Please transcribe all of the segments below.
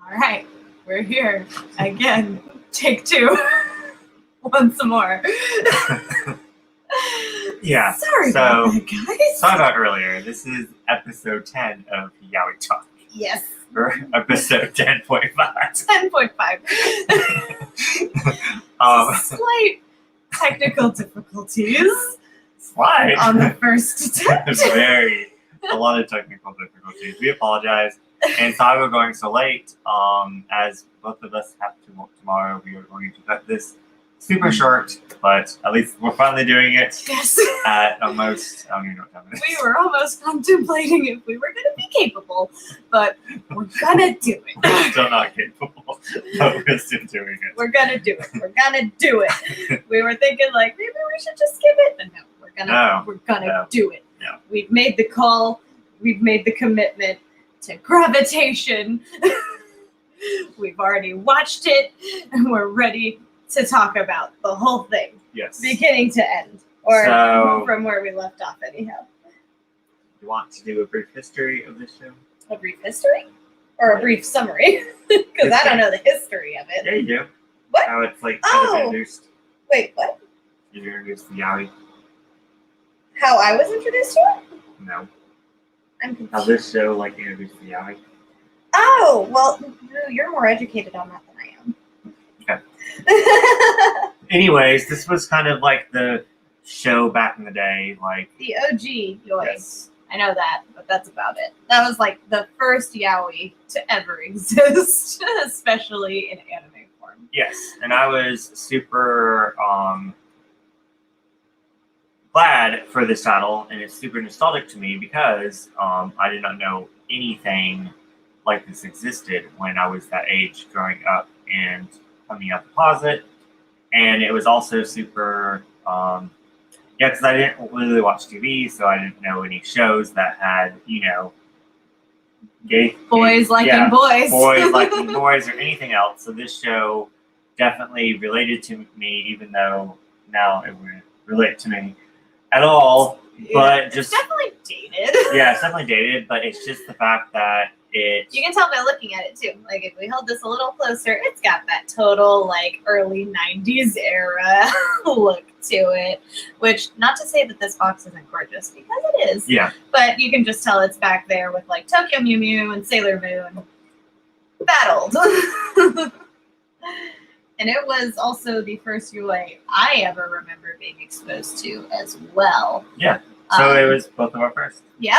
All right, we're here again. Take two. Once more. Yeah. Sorry about that, guys. Sorry about earlier. This is episode 10 of Yaoi Talk. Yes. Or episode 10.5. 10.5. Slight technical difficulties. Why? On the first attempt. A lot of technical difficulties. We apologize. And sorry we're going so late. As both of us have to work tomorrow, we are going to cut this super short, but at least we're finally doing it. Yes. At almost, I don't even know what time it is. We were almost contemplating if we were going to be capable, but we're going to do it. We're still not capable, but we're still doing it. We're going to do it. We're going to do it. We were thinking like, maybe we should just skip it, but no, we're going to do it. No. We've made the call. We've made the commitment to Gravitation. We've already watched it, and we're ready to talk about the whole thing. Yes. Beginning to end. Or from where we left off, anyhow. You want to do a brief history of this show? A brief history? Or a brief summary? Because I don't know the history of it. Yeah, you do. What? How it's like kind of introduced. Wait, what? You introduced the Yaoi. How I was introduced to it? No. I'm confused. How this show like introduced the Yaoi. Oh, well, you're more educated on that than I am. Okay. Anyways, this was kind of like the show back in the day, like the OG Yaoi. Yes. I know that, but that's about it. That was like the first Yaoi to ever exist, especially in anime form. Yes, and I was super glad for this title, and it's super nostalgic to me because I did not know anything like this existed when I was that age growing up and coming out the closet. And it was also super, because I didn't really watch TV, so I didn't know any shows that had, boys liking boys or anything else. So this show definitely related to me, even though now it wouldn't relate to me at all. But it's just definitely dated. Yeah, it's definitely dated, but it's just the fact that you can tell by looking at it too. Like if we hold this a little closer, it's got that total like early 90s era look to it. Which, not to say that this box isn't gorgeous, because it is. Yeah. But you can just tell it's back there with like Tokyo Mew Mew and Sailor Moon battled. And it was also the first Yaoi I ever remember being exposed to as well. Yeah. So it was both of our first. Yeah.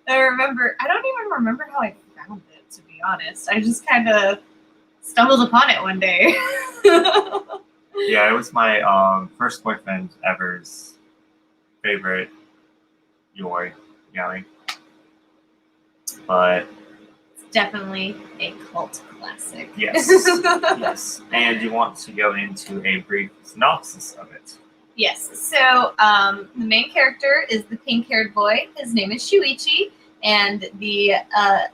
I don't even remember how I found it, to be honest. I just kind of stumbled upon it one day. Yeah, it was my first boyfriend ever's favorite Yaoi. But it's definitely a cult classic. Yes. Yes. And you want to go into a brief synopsis of it. Yes. So the main character is the pink-haired boy. His name is Shuichi. And the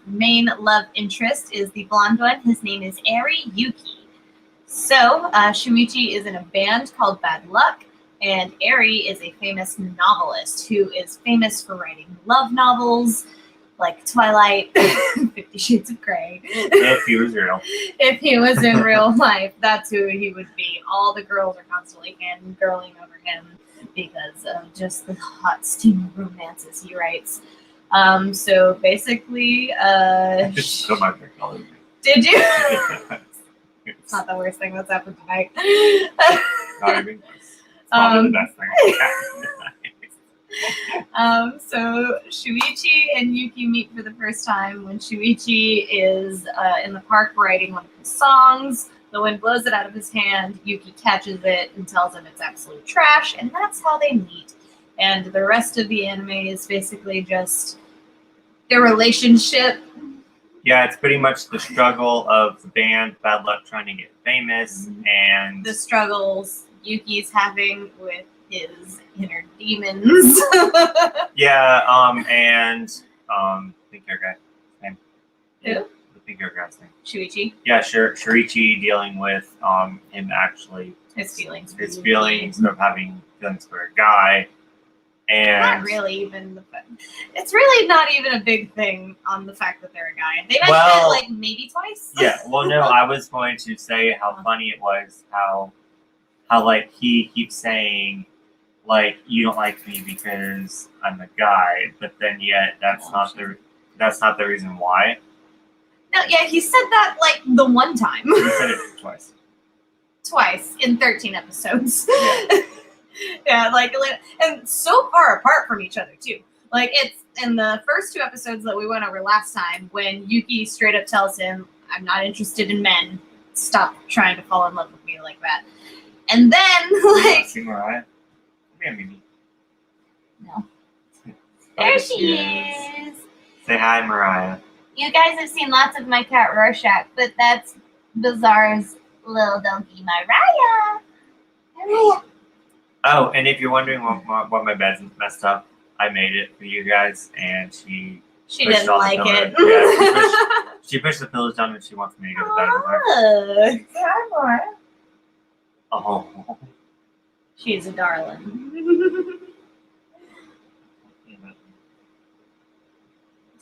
main love interest is the blonde one. His name is Eri Yuki. So Shuichi is in a band called Bad Luck. And Eri is a famous novelist who is famous for writing love novels like Twilight, 50 Shades of Grey. If he was real. If he was in real life, that's who he would be. All the girls are constantly fangirling over him because of just the hot, steamy romances he writes. So basically, just so my technology. Did you? It's not the worst thing that's happened tonight. Not even close. It's probably the best thing. So Shuichi and Yuki meet for the first time when Shuichi is in the park writing one of his songs. The wind blows it out of his hand. Yuki catches it and tells him it's absolute trash, and that's how they meet. And the rest of the anime is basically just their relationship. Yeah, it's pretty much the struggle of the band Bad Luck trying to get famous, and the struggles Yuki's having with his inner demons. Yeah, and pink hair guy name. Who? The pink hair guy's name. Shuichi. Yeah, Shurichi dealing with him actually his feelings of having feelings for a guy, And not really even it's really not even a big thing on the fact that they're a guy. They mentioned it like maybe twice. Yeah, well, no, I was going to say how funny it was, how like he keeps saying, like, you don't like me because I'm a guy, but then yet that's not the reason why. No, yeah, he said that like the one time. He said it twice. Twice in 13 episodes. Yeah. Yeah, like, and so far apart from each other too. Like, it's in the first 2 episodes that we went over last time when Yuki straight up tells him, "I'm not interested in men. Stop trying to fall in love with me like that." And then, like, See Mariah? Come here, Mimi. no, there she is. Say hi, Mariah. You guys have seen lots of my cat Rorschach, but that's Bizarre's little donkey Mariah. Mariah. Oh, and if you're wondering what my bed's messed up, I made it for you guys, and she didn't like it. Yeah, she pushed the pillows down, and she wants me to go to bed with her. Hi, Mariah. Oh. She's a darling.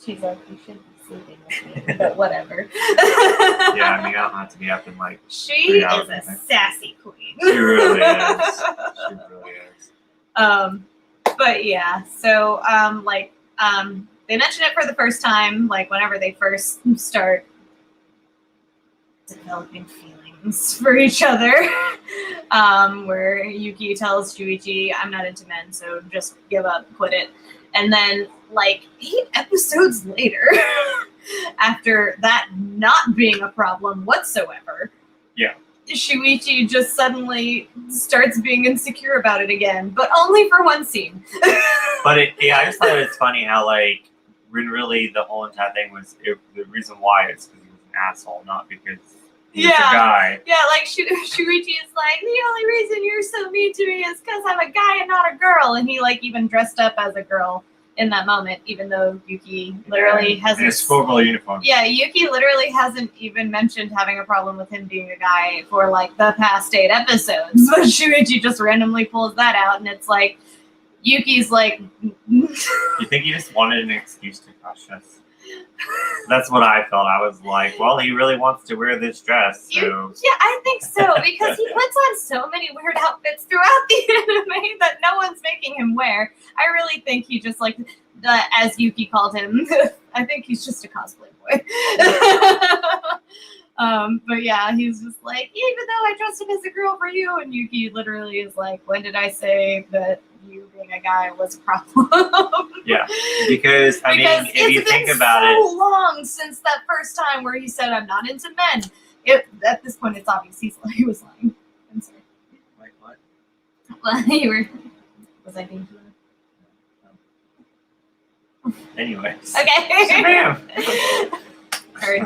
She's like, you should be sleeping with me, but whatever. Yeah, I mean, I don't have to be up in like. She is a sassy queen. She really is. She really is. But yeah, so they mention it for the first time, like whenever they first start developing feelings for each other. Where Yuki tells Shuichi, "I'm not into men, so just give up, quit it." And then, like 8 episodes later, after that not being a problem whatsoever, yeah, Shuichi just suddenly starts being insecure about it again, but only for one scene. But I just thought it was funny how, like, when really the whole entire thing was the reason why is because he was an asshole, not because he's a guy. Yeah, like Shuichi is like, the only reason you're so mean to me is because I'm a guy and not a girl, and he like even dressed up as a girl in that moment, even though Yuki literally hasn't. In a schoolgirl uniform. Yeah, Yuki literally hasn't even mentioned having a problem with him being a guy for like the past 8 episodes. But Shuichi just randomly pulls that out, and it's like Yuki's like. You think he just wanted an excuse to crush us? That's what I felt. I was like, well, he really wants to wear this dress, so. Yeah, I think so, because he puts on so many weird outfits throughout the anime that no one's making him wear. I really think he just, like, as Yuki called him, I think he's just a cosplay boy. But yeah, he's just like, even though I dressed him as a girl for you, and Yuki literally is like, when did I say that you being a guy was a problem? Yeah, because I mean, if you think about it, it's been so long since that first time where he said, "I'm not into men." At this point, it's obvious he was lying. I'm sorry. Wait, what? Well, you were. Was I being too loud? Anyways. Okay. Bam. Sorry.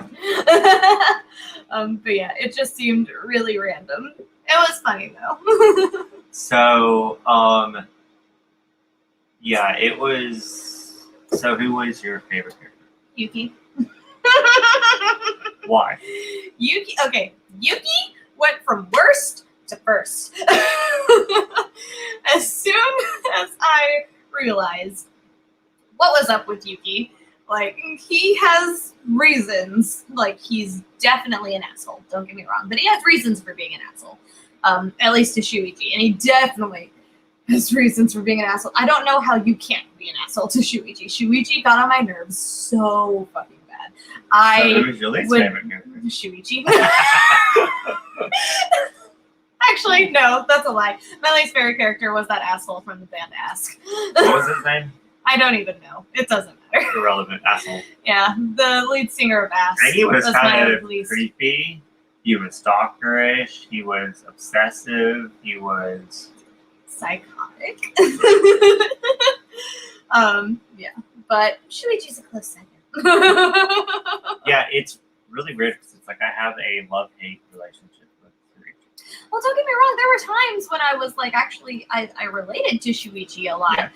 But yeah, it just seemed really random. It was funny though. So, yeah, it was. So, who was your favorite character? Yuki. Why? Yuki. Okay, Yuki went from worst to first. As soon as I realized what was up with Yuki, like, he has reasons. Like, he's definitely an asshole. Don't get me wrong, but he has reasons for being an asshole. At least to Shuichi, and he definitely has reasons for being an asshole. I don't know how you can't be an asshole to Shuichi. Shuichi got on my nerves so fucking bad. So who was your least favorite character? Shuichi. Actually, no, that's a lie. My least favorite character was that asshole from the band Ask. What was his name? I don't even know. It doesn't matter. Irrelevant asshole. Yeah, the lead singer of Ask. And he was kind of least. creepy. He was stalkerish. He was obsessive. He was psychotic. Yeah, but Shuichi's a close second. Yeah, it's really weird because it's like I have a love-hate relationship with Shuichi. Well, don't get me wrong. There were times when I was like, actually, I related to Shuichi a lot. Yeah.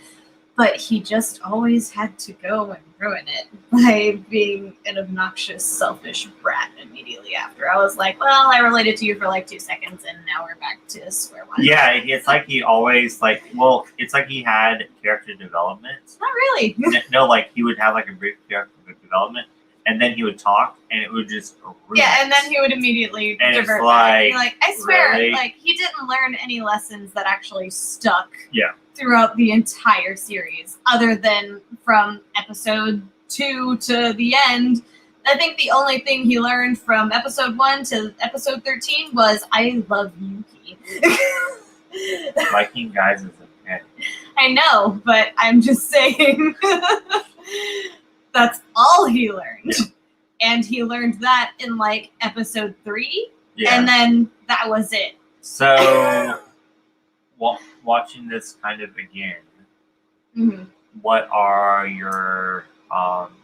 but he just always had to go and ruin it by being an obnoxious, selfish brat immediately after. I was like, well, I related to you for like 2 seconds, and now we're back to square one. Yeah, it's like he always it's like he had character development. Not really. No, like he would have like a brief character development, and then he would talk, and it would just ruin Yeah, it. and then he would immediately And it's divert like, back. I swear, really? like he didn't learn any lessons that actually stuck. Yeah. Throughout the entire series, other than from episode 2 to the end. I think the only thing he learned from episode 1 to episode 13 was, I love Yuki. Liking guys is okay. I know, but I'm just saying that's all he learned. Yeah. And he learned that in like episode 3, Yeah. and then that was it. So, watching this kind of again, Mm-hmm. what are your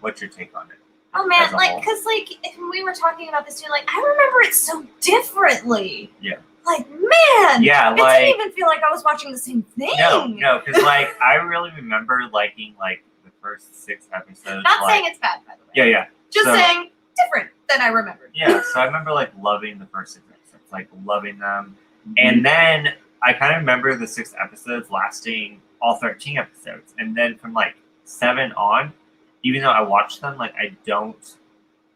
what's your take on it? Oh man, as a like, whole? cause like we were talking about this too, like I remember it so differently. Yeah. Like man, Yeah, it like didn't even feel like I was watching the same thing. no, because like I really remember liking like the first 6 episodes. Not like, saying it's bad, by the way. yeah. Just So- saying different than I remembered. Yeah, so I remember like loving the first 6 episodes, like loving them, and then I kind of remember the 6 episodes lasting all 13 episodes, and then from like 7 on, even though I watched them, like I don't,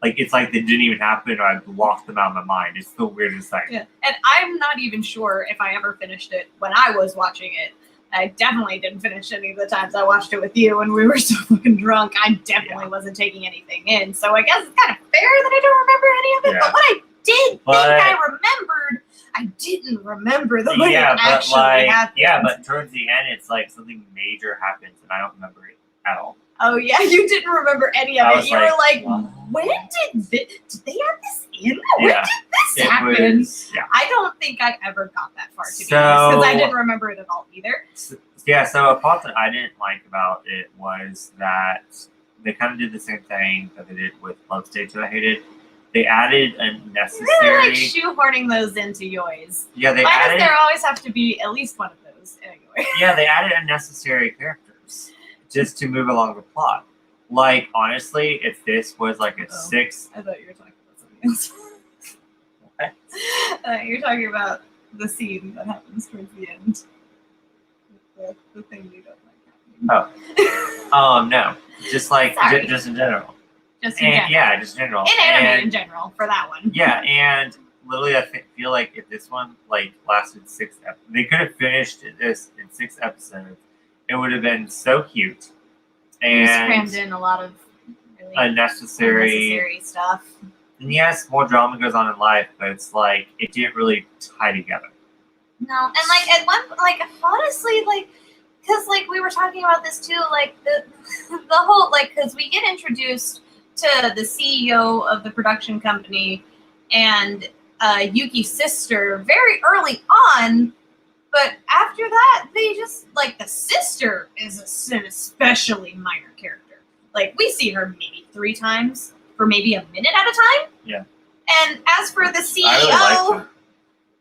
like it's like they didn't even happen, or I blocked them out of my mind. It's the weirdest thing. Yeah, and I'm not even sure if I ever finished it when I was watching it. I definitely didn't finish any of the times I watched it with you when we were so fucking drunk. I definitely wasn't taking anything in, so I guess it's kind of fair that I don't remember any of it. Yeah. But what I did But- think I remembered, I didn't remember the way Yeah, it but actually like happened. but towards the end, it's like something major happens, and I don't remember it at all. Oh yeah, you didn't remember any of I it. was You like, were like, what? when did they add this in? When Yeah. did this It happen? was, yeah. I don't think I ever got that far, to be So- honest, because I didn't remember it at all either. Yeah, so a part that I didn't like about it was that they kind of did the same thing that they did with Love Stage that I hated. They added a Really necessary. like shoehorning those into Yoi's. Yeah, they Why does added. there always have to be at least one of those in a Yoi? Yeah, they added unnecessary characters just to move along the plot. Like honestly, if this was like a Oh. 6, I thought you were talking about something else. What? You're talking about the scene that happens towards the end. The thing you don't like happening. No, just like Sorry. just in general. Just in And general. yeah, just in general. In anime And- in general, for that one. Yeah, and literally, I feel like if this one like lasted 6, they could have finished this in 6 episodes. It would have been so cute You just and crammed in a lot of really unnecessary. stuff. And yes, more drama goes on in life, but it's like it didn't really tie together. No, and like at one, like honestly, like because like we were talking about this too, like the whole like because we get introduced to the CEO of the production company and Yuki's sister very early on, but after that they just like the sister is an especially minor character. Like we see her maybe 3 times for maybe a minute at a time. Yeah. And as for the CEO. I really liked her.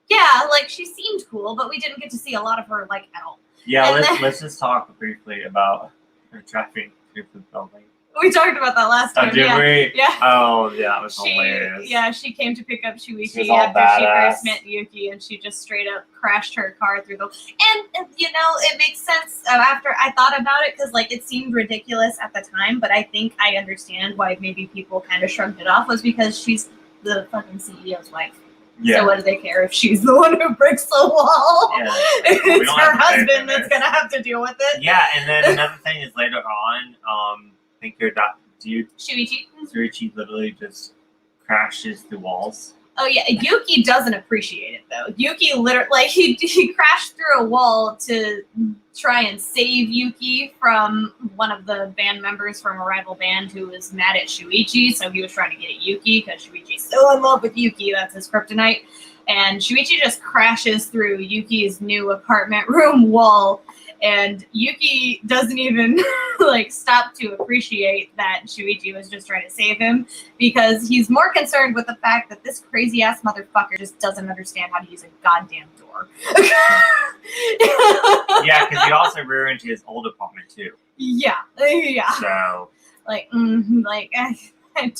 Yeah, like she seemed cool, but we didn't get to see a lot of her like at all. Yeah, And let's just talk briefly about her traffic through the building. We talked about that last Oh, time. did yeah. we? Yeah. Oh, yeah, that was hilarious. She came to pick up Shuichi She was all after she badass. first met Yuki, and she just straight up crashed her car through the. And you know, it makes sense after I thought about it because like it seemed ridiculous at the time, but I think I understand why maybe people kind of shrugged it off was because she's the fucking CEO's wife. Yeah. So what do they care if she's the one who breaks the wall? Yeah, we It's don't her have to pay husband for that's this. gonna have to deal with it. Yeah, and then another thing is later on, I think your dude Shuichi. literally just crashes through walls. Oh yeah, Yuki doesn't appreciate it though. Yuki literally, like he crashed through a wall to try and save Yuki from one of the band members from a rival band who was mad at Shuichi. So he was trying to get at Yuki because Shuichi's so in love with Yuki. That's his kryptonite. And Shuichi just crashes through Yuki's new apartment room wall, and Yuki doesn't even like stop to appreciate that Shuichi was just trying to save him because he's more concerned with the fact that this crazy ass motherfucker just doesn't understand how to use a goddamn door. Yeah, because he also ruined his old apartment too. Yeah. So Like, I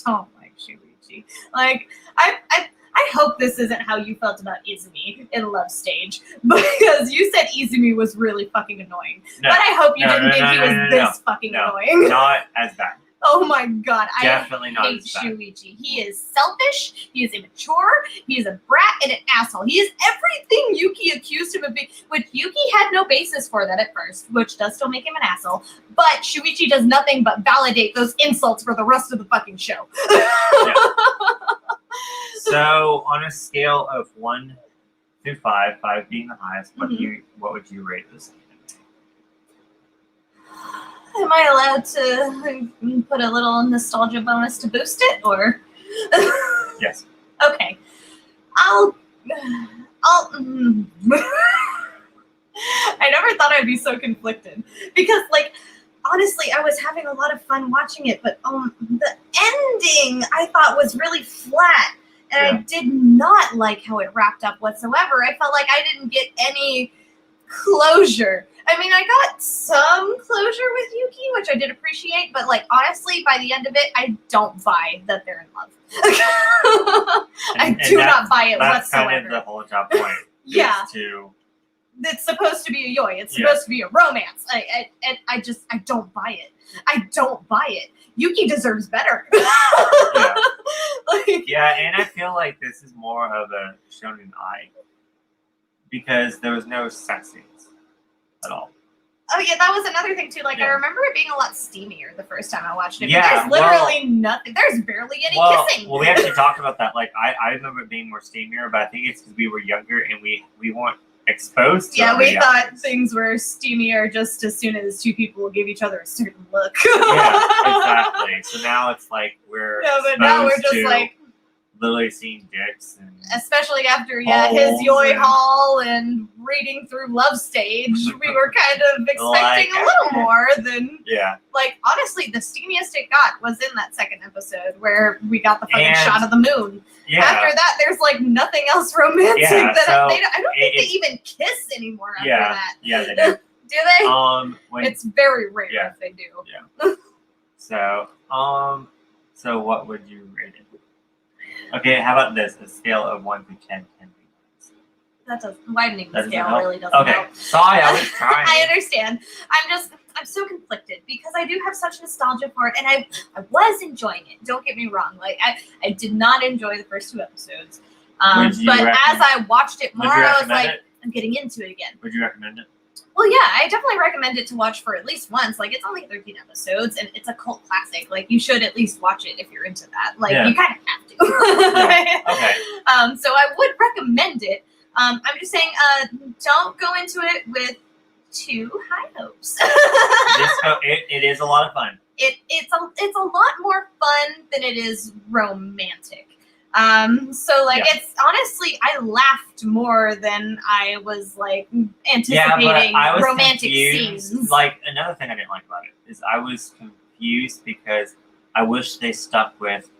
don't like Shuichi. Like, I hope this isn't how you felt about Izumi in Love Stage, because you said Izumi was really fucking annoying. no, But I hope you didn't think he was this fucking annoying. not as bad. Oh my god, Definitely I not hate as bad. Shuichi. He is selfish, he is immature, he is a brat and an asshole. He is everything Yuki accused him of being, which Yuki had no basis for that at first, which does still make him an asshole, but Shuichi does nothing but validate those insults for the rest of the fucking show. Yeah. So, on a scale of 1 through 5, 5 being the highest, what would you rate this? Am I allowed to put a little nostalgia bonus to boost it, or? Yes. Okay. I'll. I never thought I'd be so conflicted because, like, honestly, I was having a lot of fun watching it, but the ending I thought was really flat, and I did not like how it wrapped up whatsoever. I felt like I didn't get any closure. I mean, I got some closure with Yuki, which I did appreciate, but, like, honestly, by the end of it, I don't buy that they're in love. I do not buy it that's whatsoever. Kind of the whole job point. Yeah. To, it's supposed to be a yoi. It's supposed to be a romance. I don't buy it. I don't buy it. Yuki deserves better. yeah. Like, Yeah, and I feel like this is more of a shonen ai because there was no sex scenes at all. Oh yeah, that was another thing too. Like I remember it being a lot steamier the first time I watched it. Yeah, but there's literally nothing. There's barely any kissing. Well, we actually talked about that. Like I remember it being more steamier, but I think it's because we were younger and we weren't exposed to we thought things were steamier just as soon as two people give each other a certain look. Yeah, exactly. So now it's like we're but now we're just like literally seeing dicks, and especially after his yoi haul and reading through Love Stage, we were kind of expecting a little more than like honestly the steamiest it got was in that second episode where we got the fucking shot of the moon. After that there's like nothing else romantic that I don't think they even kiss anymore after that. Yeah, they do. Do they? It's very rare if they do. Yeah. So what would you rate it? Okay, how about this? A scale of 1 to 10, 10 being that doesn't widening the scale really doesn't help. Okay, sorry, I was trying. I understand. I'm so conflicted because I do have such nostalgia for it, and I was enjoying it. Don't get me wrong. Like I did not enjoy the first 2 episodes, but as I watched it more, I was like, I'm getting into it again. Would you recommend it? Well, yeah, I definitely recommend it to watch for at least once. Like, it's only 13 episodes, and it's a cult classic. Like, you should at least watch it if you're into that. Like, you kind of have to. Okay. So I would recommend it. I'm just saying, don't go into it with too high hopes. It is a lot of fun. It's a lot more fun than it is romantic. So like it's honestly I laughed more than I was like anticipating romantic scenes. Like another thing I didn't like about it is I was confused because I wish they stuck with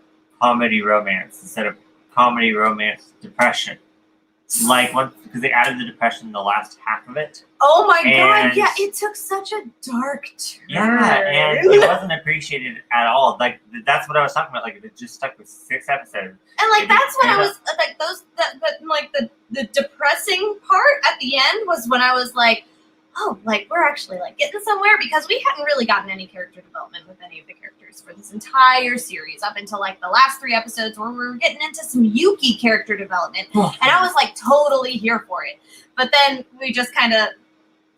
comedy romance instead of comedy romance depression. Like because they added the depression in the last half of it. Oh my god, yeah, it took such a dark turn. Yeah, and it wasn't appreciated at all. Like that's what I was talking about. Like if it just stuck with 6 episodes. And like that's when I was like the depressing part at the end was when I was like, oh, like we're actually like getting somewhere because we hadn't really gotten any character development with any of the characters for this entire series up until like the last 3 episodes where we were getting into some Yuki character development, and I was like totally here for it. But then we just kind of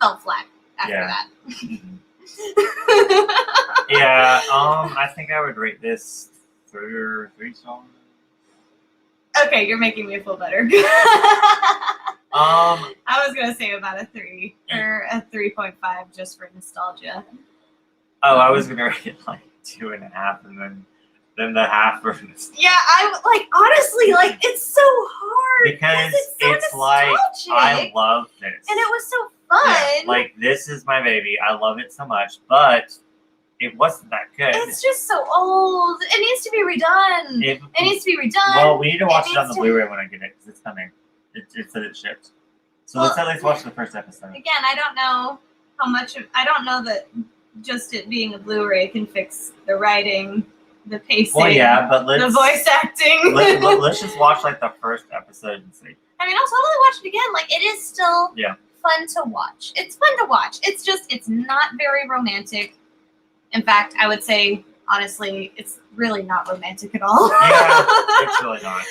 fell flat after that. I think I would rate this 3 stars. Okay, you're making me feel better. I was gonna say about a 3 or a 3.5 just for nostalgia. Oh, I was gonna rate it like 2.5, and then the half for nostalgia. Yeah, I like honestly like it's so hard because it's so like I love this and it was so fun. Yeah, like this is my baby. I love it so much, but it wasn't that good. It's just so old. It needs to be redone. It needs to be redone. Well, we need to watch it on the Blu-ray when I get it because it's coming. It said it shipped. So let's at least watch the first episode. Again, I don't know how much. I don't know that just it being a Blu-ray can fix the writing, the pacing, Well, yeah, but the voice acting. let's just watch like the first episode and see. I mean, I'll totally watch it again. Like, it is still fun to watch. It's fun to watch. It's just, it's not very romantic. In fact, I would say, honestly, it's really not romantic at all. Yeah, it's really not.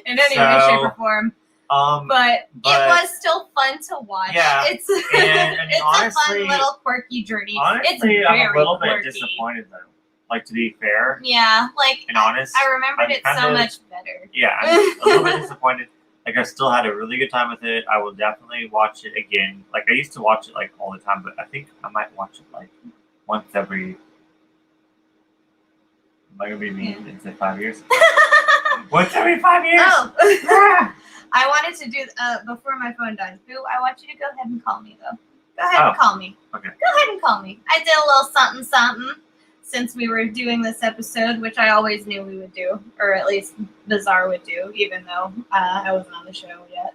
In any way, shape, or form. But it was still fun to watch. Yeah. It's honestly, a fun little quirky journey. Honestly, it's I'm a little quirky. bit disappointed though. Like, to be fair. Yeah, like, and honest, I remembered it so much better. Yeah, I'm a little bit disappointed. Like, I still had a really good time with it. I will definitely watch it again. Like, I used to watch it like all the time, but I think I might watch it like once every. Am I gonna be mean and say 5 years? Once every 5 years. Oh. I wanted to do before my phone dies. Boo, I want you to go ahead and call me though. Go ahead and call me. Okay. Go ahead and call me. I did a little something something since we were doing this episode, which I always knew we would do, or at least Bizarre would do, even though I wasn't on the show yet.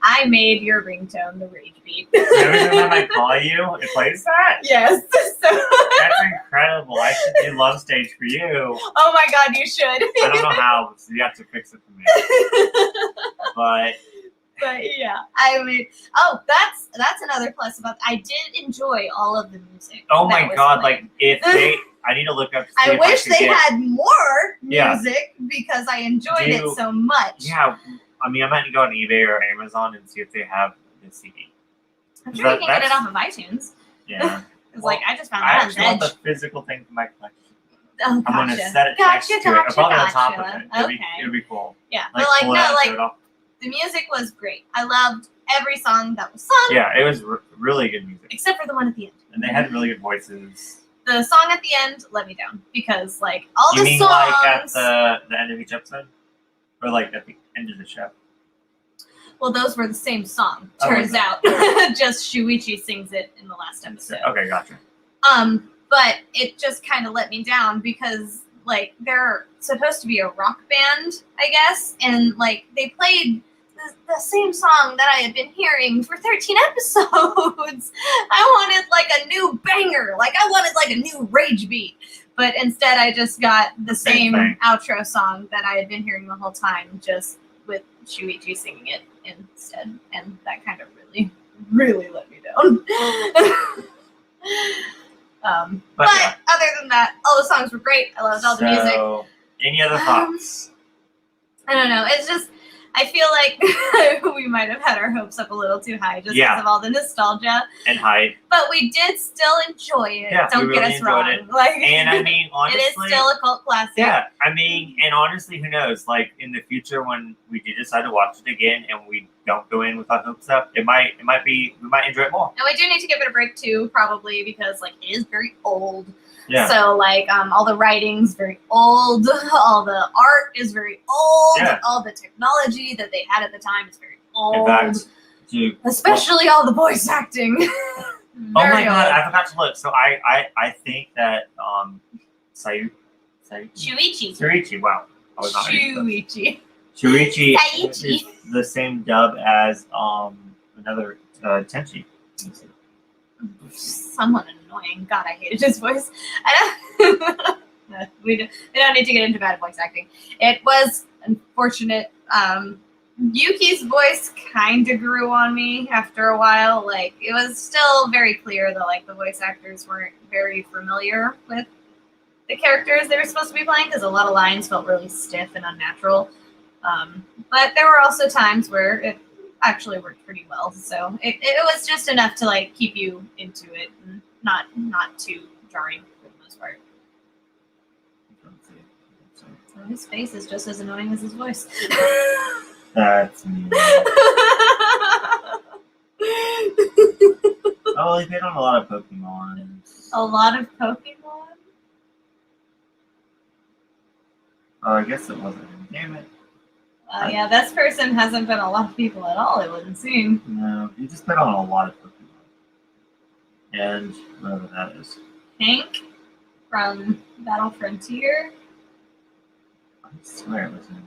I made your ringtone the rage beat. Every time I call you, it plays that? Yes. That's incredible. I should do Love Stage for you. Oh my god, you should. I don't know how, so you have to fix it for me. But yeah, I mean, that's another plus about. I did enjoy all of the music. Oh my god! Like, if they, I need to look up. I wish they had more music because I enjoyed it so much. Yeah, I mean, I might go on eBay or Amazon and see if they have the CD. I'm sure you can get it off of iTunes. Yeah, it's like I just found I that on actually want the physical thing for my collection. Oh, gotcha. I'm gonna set it next to it. Or probably on top of it. It'd be cool. Yeah, but the music was great. I loved every song that was sung. Yeah, it was really good music. Except for the one at the end. And they had really good voices. The song at the end let me down because, like, all the songs. You mean like at the end of each episode, or like at the end of the show? Well, those were the same song. Turns out, just Shuichi sings it in the last episode. Okay, gotcha. But it just kind of let me down because, like, they're supposed to be a rock band, I guess, and like they played the same song that I had been hearing for 13 episodes. I wanted like a new banger, like I wanted like a new rage beat, but instead I just got the same outro song that I had been hearing the whole time, just with Shuichi singing it instead, and that kind of really let me down. But other than that, all the songs were great. I loved all the music. Any other thoughts? I don't know. It's just, I feel like we might have had our hopes up a little too high just because of all the nostalgia and hype. But we did still enjoy it. Yeah, don't get us wrong. Like, and I mean, honestly, it is still a cult classic. Yeah, I mean, and honestly, who knows? Like in the future, when we do decide to watch it again, and we don't go in with our hopes up, we might enjoy it more. And we do need to give it a break too, probably because like it is very old. Yeah. So like all the writing's very old, all the art is very old, all the technology that they had at the time is very old. In fact, especially all the voice acting. Oh my god, I forgot to look. So I think that Shuichi, wow. I was not Shuichi is the same dub as another Tenchi. Someone annoying. God, I hated his voice. We don't need to get into bad voice acting. It was unfortunate. Yuki's voice kind of grew on me after a while. Like, it was still very clear that like the voice actors weren't very familiar with the characters they were supposed to be playing because a lot of lines felt really stiff and unnatural. But there were also times where it actually worked pretty well. So it was just enough to like keep you into it and not too jarring for the most part. So his face is just as annoying as his voice. That's me. Oh, they played on a lot of Pokemon. A lot of Pokemon? Oh, I guess it wasn't him. Damn it. Yeah, this person hasn't been a lot of people at all, it wouldn't seem. No, he just played on a lot of Pokemon. And whatever that is. Hank? from Battle Frontier. I swear it was in.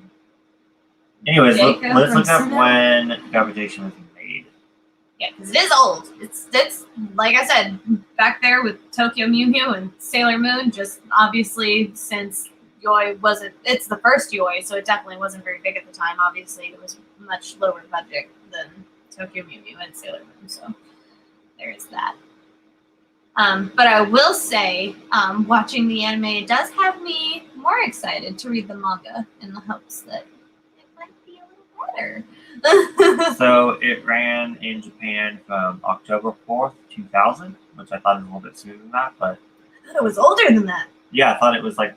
Anyways, Jacob let's from look up Sinnoh? when Gravitation was made. Yeah, because it is old. It's like I said, back there with Tokyo Mew Mew and Sailor Moon, just obviously since Yaoi wasn't, it's the first Yaoi, so it definitely wasn't very big at the time. Obviously, it was much lower budget than Tokyo Mew Mew and Sailor Moon, so there's that. But I will say, watching the anime does have me more excited to read the manga in the hopes that it might be a little better. So it ran in Japan from October 4th, 2000, which I thought was a little bit sooner than that, but I thought it was older than that. yeah, I thought it was like,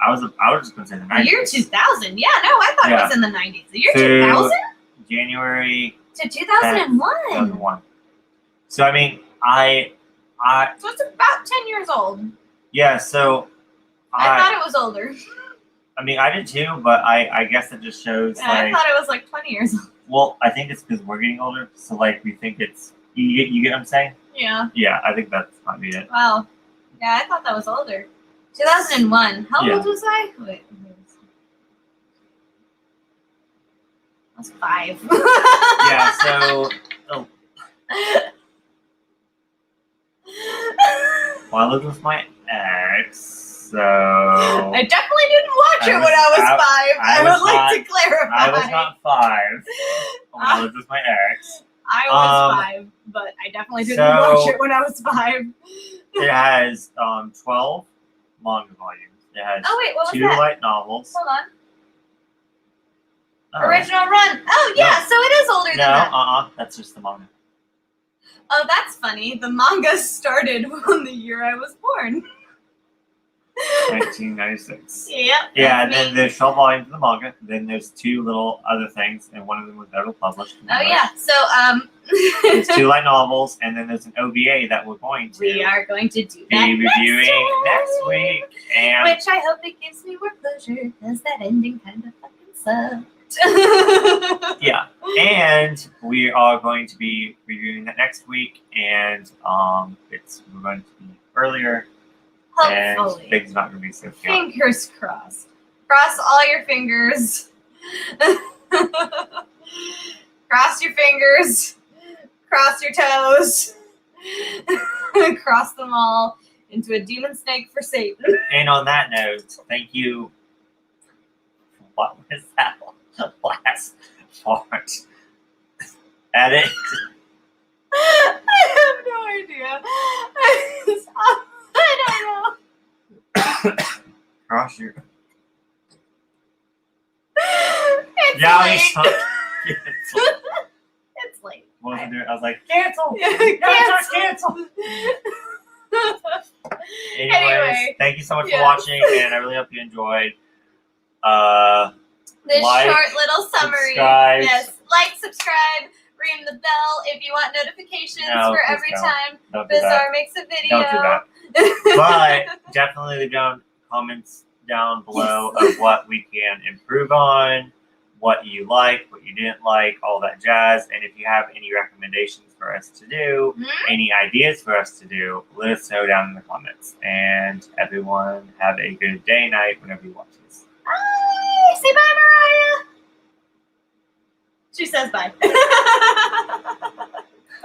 I was just going to say the 90s. The year 2000. Yeah, no, I thought it was in the 90s. The year To 2000 January to 2001. 2001. So I mean, So it's about 10 years old. yeah. So I thought it was older. I mean, I did too, but I guess it just shows Yeah, I like. thought it was like 20 years old. Well, I think it's because we're getting older, so like we think it's you get what I'm saying? Yeah. Yeah, I think that might be it. Wow. Yeah, I thought that was older. 2001. How Yeah. old was I? Wait. I was 5. Yeah. So. Oh, well, I lived with my ex, so. I definitely didn't watch it when I was 5. I would like to clarify. I was not 5 when I lived with my ex. I was 5, but I definitely didn't so- watch it when I was 5. It has 12 manga volumes. It has Oh wait, what was 2 that? light novels. Hold on. Oh. Original run. Oh yeah, No. so it is older No, than that. that's just the manga. Oh, that's funny. The manga started on the year I was born. 1996. Yep. Yeah, and that's then me. there's 12 volumes of the manga. Then there's 2 little other things, and one of them was never published. Oh yeah. So There's 2 light novels, and then there's an OVA that we're going to we are going to do be that reviewing next week. And Which I hope it gives me more pleasure, because that ending kind of fucking sucked. yeah, and we are going to be reviewing that next week, and we're going to be earlier, and Hopefully. things not going to be so chaotic. Fingers crossed. Cross all your fingers. Cross your fingers. Cross your toes. Cross them all into a demon snake for Satan. And on that note, thank you. What was that last part? Edit. I have no idea. I don't know. Cross your. It's Yeah, late. cancel. It's late. What was I doing? I was like, cancel. Cancel. Anyways, Anyway, thank you so much for yeah. watching, and I really hope you enjoyed. This Like, short little summary. subscribe. Yes, like, subscribe, ring the bell if you want notifications No, for please every don't. time Don't do that. Bizarre makes a video. Don't do that. But definitely leave down comments down below Yes. of what we can improve on, what you like, what you didn't like, all that jazz. And if you have any recommendations for us to do, Mhm. any ideas for us to do, let us know down in the comments. And everyone have a good day, night, whenever you watch this. Bye. Say bye, Mariah. She says bye.